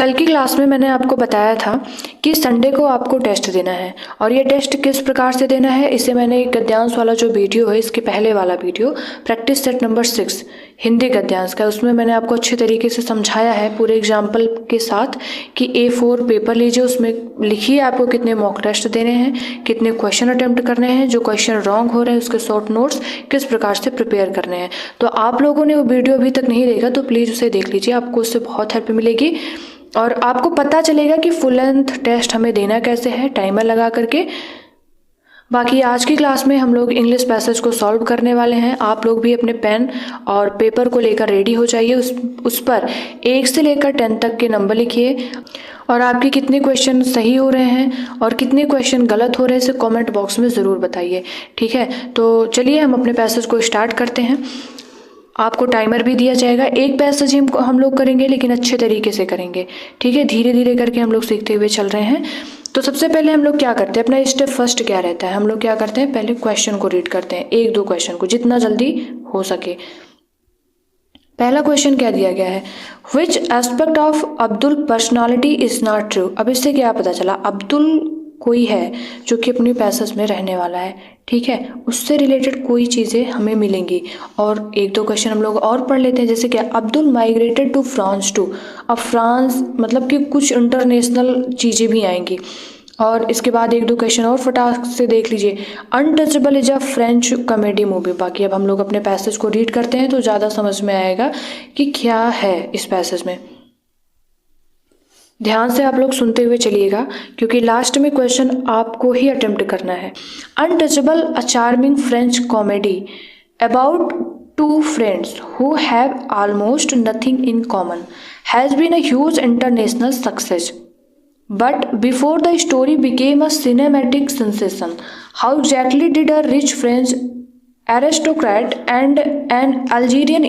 कल की क्लास में मैंने आपको बताया था कि संडे को आपको टेस्ट देना है और ये टेस्ट किस प्रकार से देना है। इसे मैंने एक गद्यांश वाला जो वीडियो है, इसके पहले वाला video practice set number 6 Hindi गद्यांश का, उसमें मैंने आपको अच्छे तरीके से समझाया है पूरे एग्जाम्पल के साथ कि A4 पेपर लीजिए, उसमें लिखिए आपको कितने मॉक टेस्ट देने हैं, कितने क्वेश्चन अटेम्प्ट करने हैं, जो क्वेश्चन रॉन्ग हो रहे हैं उसके शॉर्ट नोट्स किस प्रकार से प्रिपेयर करने हैं। तो आप लोगों ने वो वीडियो अभी तक नहीं देखा तो प्लीज़ उसे देख लीजिए, आपको उससे बहुत हेल्प मिलेगी और आपको पता चलेगा कि फुल लेंथ टेस्ट हमें देना कैसे है टाइमर लगा करके। बाकी आज की क्लास में हम लोग इंग्लिश पैसेज को सॉल्व करने वाले हैं। आप लोग भी अपने पेन और पेपर को लेकर रेडी हो जाइए। उस पर 1 से लेकर 10 तक के नंबर लिखिए और आपके कितने क्वेश्चन सही हो रहे हैं और कितने क्वेश्चन गलत हो रहे हैं इसे कमेंट बॉक्स में ज़रूर बताइए, ठीक है। तो चलिए हम अपने पैसेज को स्टार्ट करते हैं। आपको टाइमर भी दिया जाएगा। एक पैसेज हम लोग करेंगे लेकिन अच्छे तरीके से करेंगे, ठीक है। धीरे धीरे करके हम लोग सीखते हुए चल रहे हैं। तो सबसे पहले हम लोग क्या करते हैं, अपना स्टेप फर्स्ट क्या रहता है, हम लोग क्या करते हैं, पहले क्वेश्चन को रीड करते हैं, 1-2 क्वेश्चन को जितना जल्दी हो सके। पहला क्वेश्चन क्या दिया गया है, which aspect of Abdul personality is not true. अब इससे क्या पता चला, अब्दुल कोई है जो कि अपने पैसेज में रहने वाला है, ठीक है, उससे रिलेटेड कोई चीज़ें हमें मिलेंगी। और 1-2 क्वेश्चन हम लोग और पढ़ लेते हैं, जैसे कि Abdul migrated to France too. अब फ्रांस मतलब कि कुछ इंटरनेशनल चीज़ें भी आएंगी। और इसके बाद 1-2 क्वेश्चन और फटाक से देख लीजिए। Untouchable is a French comedy movie. बाकी अब हम लोग अपने पैसेज को रीड करते हैं तो ज़्यादा समझ में आएगा कि क्या है इस पैसेज में। ध्यान से आप लोग सुनते हुए चलिएगा क्योंकि लास्ट में क्वेश्चन आपको ही अटेम्प्ट करना है। Untouchable a charming French comedy about 2 friends who have almost nothing in common has been a huge international success, but before the story became a cinematic sensation, how exactly did a rich French aristocrat and an Algerian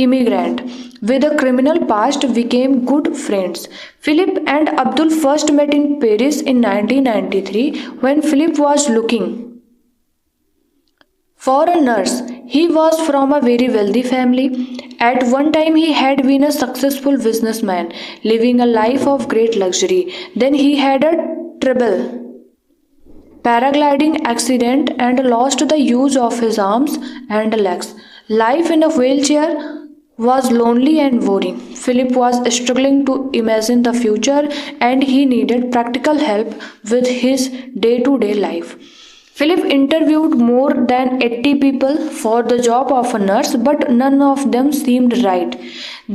immigrant with a criminal past became good friends? Philip and Abdul first met in Paris in 1993 when Philip was looking for a nurse. He was from a very wealthy family. At one time he had been a successful businessman, living a life of great luxury. Then he had a terrible paragliding accident and lost the use of his arms and legs. Life in a wheelchair was lonely and boring. Philip was struggling to imagine the future and he needed practical help with his day-to-day life. Philip interviewed more than 80 people for the job of a nurse, but none of them seemed right.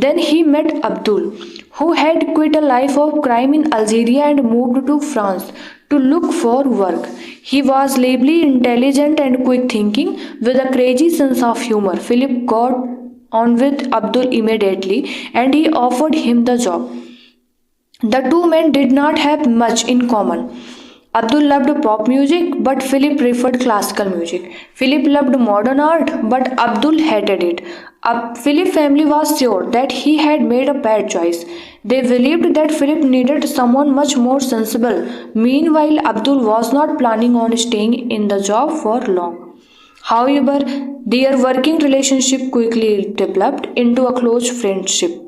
Then he met Abdul, who had quit a life of crime in Algeria and moved to France to look for work. He was lively, intelligent, and quick thinking, with a crazy sense of humor. Philip got on with Abdul immediately, and he offered him the job. The two men did not have much in common. Abdul loved pop music, but Philip preferred classical music. Philip loved modern art, but Abdul hated it. Philip's family was sure that he had made a bad choice. They believed that Philip needed someone much more sensible. Meanwhile, Abdul was not planning on staying in the job for long. However, their working relationship quickly developed into a close friendship.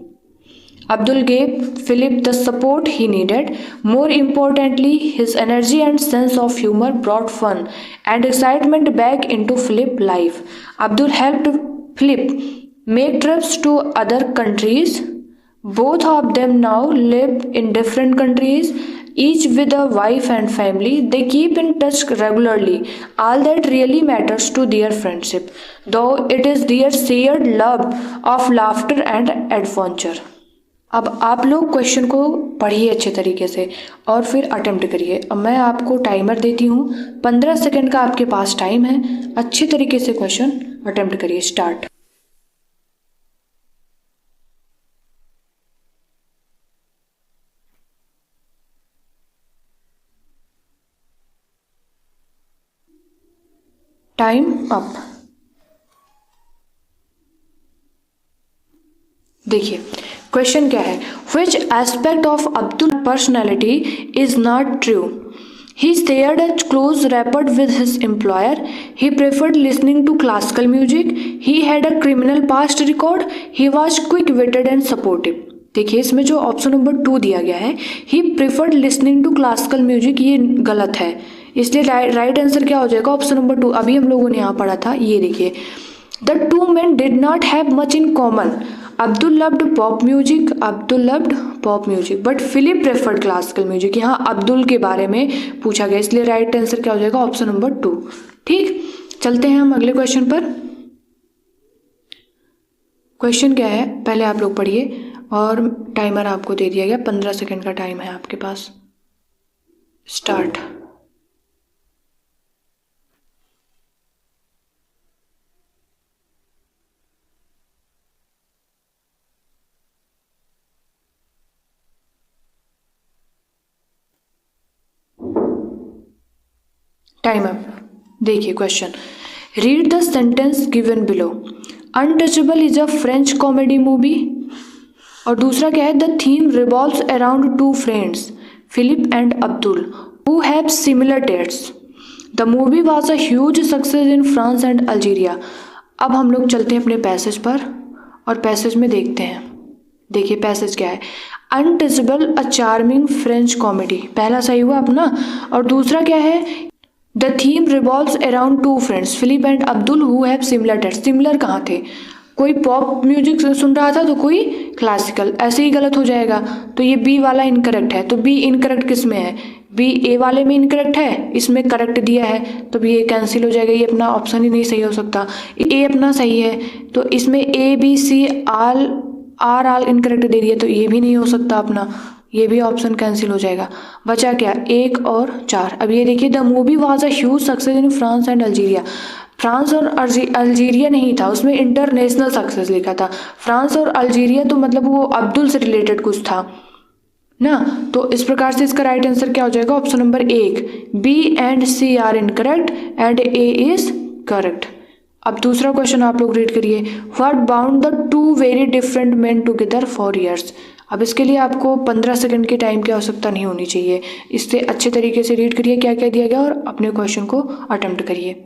Abdul gave Philip the support he needed. More importantly, his energy and sense of humor brought fun and excitement back into Philip's life. Abdul helped Philip make trips to other countries. Both of them now live in different countries, each with a wife and family. They keep in touch regularly. All that really matters to their friendship, though it is their shared love of laughter and adventure. अब आप लोग question को पढ़िए अच्छे तरीके से और फिर अटेम्प्ट करिए। अब मैं आपको टाइमर देती हूँ, 15 सेकंड का आपके पास टाइम है। अच्छे तरीके से क्वेश्चन अटेम्प्ट करिए। स्टार्ट। Time up. देखिए क्वेश्चन क्या है, which aspect of Abdul personality is not true. He shared a close rapport with his employer. He preferred listening to classical music. He had a criminal past record. He was quick-witted and supportive. देखिए इसमें जो option number 2 दिया गया है, he preferred listening to classical music, ये गलत है, इसलिए राइट आंसर क्या हो जाएगा ऑप्शन नंबर 2। अभी हम लोगों ने यहाँ पढ़ा था, ये देखिए, the two men did not have much in common, Abdul loved pop music, but Philippe preferred classical music. यहाँ अब्दुल के बारे में पूछा गया, इसलिए राइट आंसर क्या हो जाएगा ऑप्शन नंबर 2। ठीक, चलते हैं हम अगले क्वेश्चन पर। क्वेश्चन क्या है पहले आप लोग पढ़िए, और टाइमर आपको दे दिया गया, 15 सेकंड का टाइम है आपके पास। स्टार्ट। Time up. देखिए question, read the sentence given below. Untouchable is a French comedy movie. और दूसरा क्या है, the theme revolves around two friends, Philip and Abdul, who have similar tastes. The movie was a huge success in France and Algeria. अब हम लोग चलते हैं अपने पैसेज पर, और पैसेज में देखते हैं। देखिए पैसेज क्या है, Untouchable a charming French comedy, पहला सही हुआ अपना। और दूसरा क्या है, the theme revolves around two friends, Philip and Abdul, who have similar taste. Similar कहाँ थे, कोई पॉप म्यूजिक सुन रहा था तो कोई क्लासिकल, ऐसे ही गलत हो जाएगा। तो ये बी वाला इनकरेक्ट है, तो बी इनकरेक्ट किस में है, बी ए वाले में इनकरेक्ट है, इसमें करेक्ट दिया है तो बी ए कैंसिल हो जाएगा, ये अपना ऑप्शन ही नहीं सही हो सकता। ए अपना सही है तो इसमें A B C are incorrect दे दिया, तो ये भी नहीं हो सकता अपना, ये भी ऑप्शन कैंसिल हो जाएगा। बचा क्या, 1 और 4। अब ये देखिए, the movie was a huge success in France and Algeria. France और अल्जीरिया नहीं था, उसमें इंटरनेशनल सक्सेस लिखा था। फ्रांस और अल्जीरिया तो मतलब वो अब्दुल से रिलेटेड कुछ था ना, तो इस प्रकार से इसका राइट आंसर क्या हो जाएगा option number 1। B and C are incorrect and A is correct. अब दूसरा क्वेश्चन आप लोग रीड करिए, what bound the two very different men together for years. अब इसके लिए आपको 15 सेकंड के टाइम की आवश्यकता नहीं होनी चाहिए, इससे अच्छे तरीके से रीड करिए क्या क्या दिया गया और अपने क्वेश्चन को अटेम्प्ट करिए।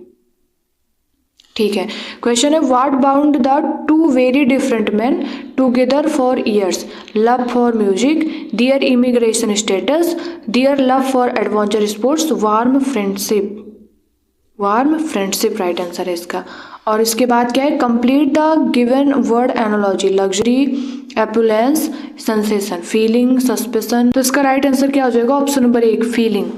ठीक है, क्वेश्चन है, what bound the two very different man together for years, love for music, their immigration status, their love for adventure sports, warm friendship. Right answer है इसका। और इसके बाद क्या है, complete the given word analogy, luxury, opulence, sensation, feeling, suspension. तो इसका right answer क्या हो जाएगा ऑप्शन नंबर 1, फीलिंग।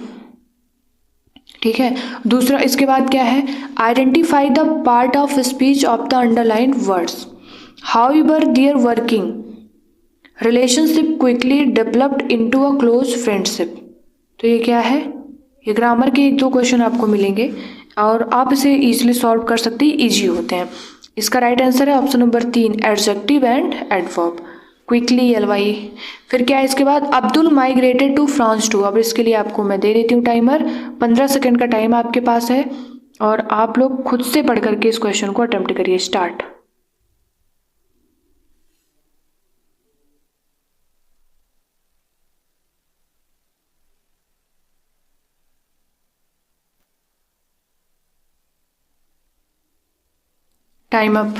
ठीक है, दूसरा इसके बाद क्या है, identify the part of speech of the underline words, however their working relationship quickly developed into a close friendship. तो ये क्या है, ये ग्रामर के 1-2 क्वेश्चन आपको मिलेंगे और आप इसे इजीली सॉल्व कर सकते हैं, इजी होते हैं। इसका राइट आंसर है option number 3, adjective and adverb, quickly, L Y. फिर क्या है इसके बाद, Abdul migrated to France too. अब इसके लिए आपको मैं दे देती हूँ टाइमर, 15 सेकंड का टाइम आपके पास है और आप लोग खुद से पढ़ करके इस क्वेश्चन को अटेम्प्ट करिए। स्टार्ट। Time up.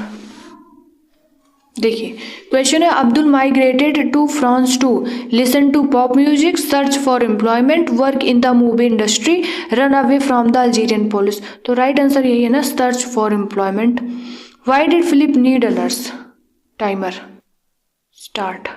देखिए क्वेश्चन है, Abdul migrated to France to listen to pop music, search for employment, work in the movie industry, run away from the Algerian police. तो राइट आंसर यही है ना, search for employment. Why did Philip need a nurse. Timer start.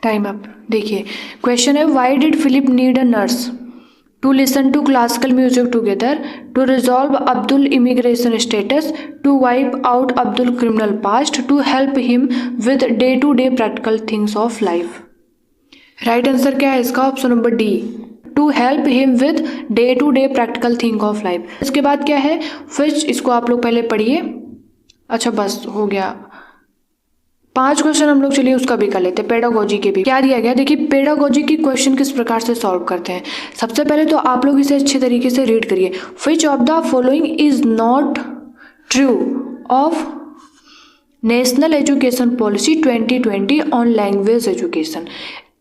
Time up. देखिए question है, why did Philip need a nurse, to listen to classical music together, to resolve Abdul immigration status, to wipe out Abdul criminal past, to help him with day to day practical things of life. Right answer क्या है इसका option number D, to help him with day to day practical thing of life. इसके बाद क्या है, Fitch, इसको आप लोग पहले पढ़िए। अच्छा बस हो गया, 5 क्वेश्चन हम लोग चलिए उसका भी कर लेते हैं, पेडागोजी के भी। क्या दिया गया, देखिए पेडागोजी की क्वेश्चन किस प्रकार से सॉल्व करते हैं। सबसे पहले तो आप लोग इसे अच्छे तरीके से रीड करिए। Which of the following is not true of national education policy 2020 on language education.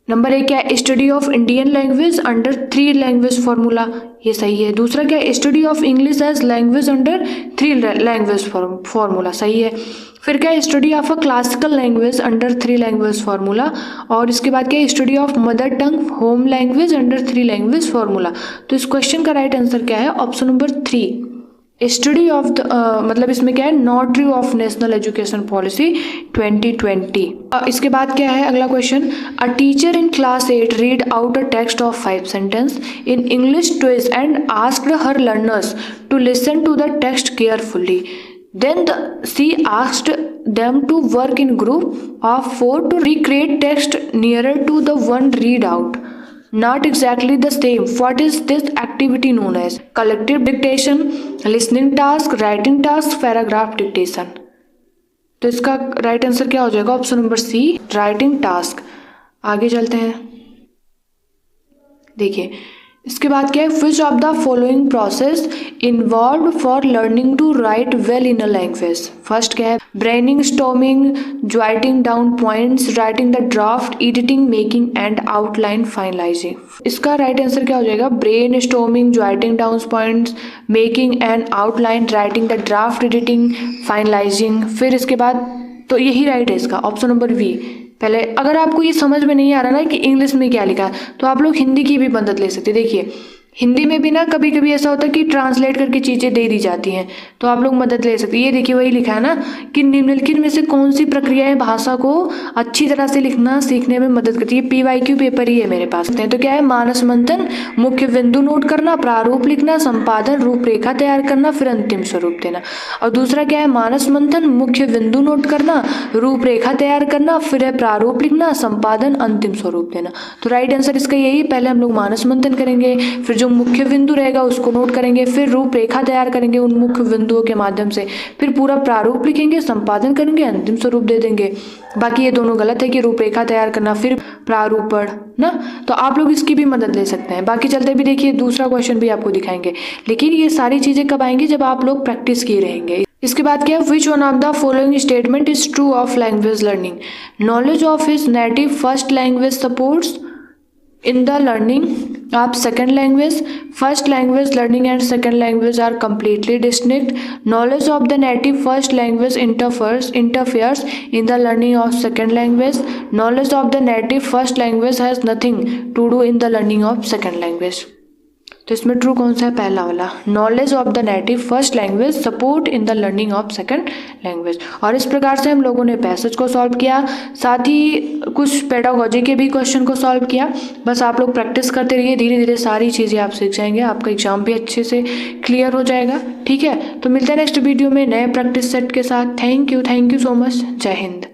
Number 1 क्या है, study of Indian language under 3 language formula, ये सही है। दूसरा क्या है, study of English as language under 3 language formula, सही है। फिर क्या है, study of a classical language under 3 language formula. और इसके बाद क्या है, study of mother tongue home language under 3 language formula. तो इस क्वेश्चन का राइट आंसर क्या है, option number 3, study of the मतलब इसमें क्या है, not true of national education policy 2020। इसके बाद क्या है अगला question, a teacher in class 8 read out a text of 5 sentence in English twice and asked her learners to listen to the text carefully, then she asked them to work in group of 4 to recreate text nearer to the one read out, not exactly the same. What is this activity known as? Collective dictation, listening task, writing task, paragraph dictation. तो इसका right answer क्या हो जाएगा, option number C, writing task. आगे चलते हैं, देखिए इसके बाद क्या है, which of the following process involve for learning to write well in a language. First क्या है, brainstorming, jotting down points, writing the draft, editing, making and outline finalising. इसका राइट आंसर क्या हो जाएगा, brainstorming, jotting down points, making and outline, writing the draft, editing, finalising. फिर इसके बाद तो यही राइट है इसका, ऑप्शन नंबर बी। पहले अगर आपको ये समझ में नहीं आ रहा ना कि इंग्लिश में क्या लिखा है, तो आप लोग हिंदी की भी मदद ले सकते हैं। देखिए हिंदी में भी ना कभी कभी ऐसा होता है कि ट्रांसलेट करके चीज़ें दे दी जाती हैं, तो आप लोग मदद ले सकते हैं। ये देखिए वही लिखा है ना कि निम्नलिखित में से कौन सी प्रक्रियाएं भाषा को अच्छी तरह से लिखना सीखने में मदद करती है। PYQ पेपर ही है मेरे पास। तो क्या है, मानस मंथन, मुख्य बिंदु नोट करना, प्रारूप लिखना, संपादन, रूपरेखा तैयार करना, फिर अंतिम स्वरूप देना। और दूसरा क्या है, मानस मंथन, मुख्य बिंदु नोट करना, रूपरेखा तैयार करना, फिर है प्रारूप लिखना, संपादन, अंतिम स्वरूप देना। तो राइट आंसर इसका यही, पहले हम लोग मानस मंथन करेंगे, फिर जो मुख्य बिंदु रहेगा उसको नोट करेंगे, फिर रूपरेखा तैयार करेंगे उन मुख्य बिंदुओं के माध्यम से, फिर पूरा प्रारूप लिखेंगे, संपादन करेंगे, अंतिम स्वरूप दे देंगे। बाकी ये दोनों गलत है कि रूपरेखा तैयार करना फिर प्रारूपण ना, तो आप लोग इसकी भी मदद ले सकते हैं। बाकी चलते भी देखिए दूसरा क्वेश्चन भी आपको दिखाएंगे, लेकिन ये सारी चीजें कब आएंगी, जब आप लोग प्रैक्टिस किए रहेंगे। इसके बाद क्या है, which one of the following statement is true of language learning. Knowledge of his native first language supports in the learning of second language. First language learning and second language are completely distinct. Knowledge of the native first language interferes in the learning of second language. Knowledge of the native first language has nothing to do in the learning of second language. तो इसमें true कौन सा है, पहला वाला, knowledge of the native first language support in the learning of second language. और इस प्रकार से हम लोगों ने पैसेज को सॉल्व किया, साथ ही कुछ पेडागोजी के भी क्वेश्चन को सॉल्व किया। बस आप लोग प्रैक्टिस करते रहिए, धीरे धीरे सारी चीज़ें आप सीख जाएंगे, आपका एग्जाम भी अच्छे से क्लियर हो जाएगा। ठीक है, तो मिलते हैं नेक्स्ट वीडियो में नए प्रैक्टिस सेट के साथ। थैंक यू सो मच, जय हिंद।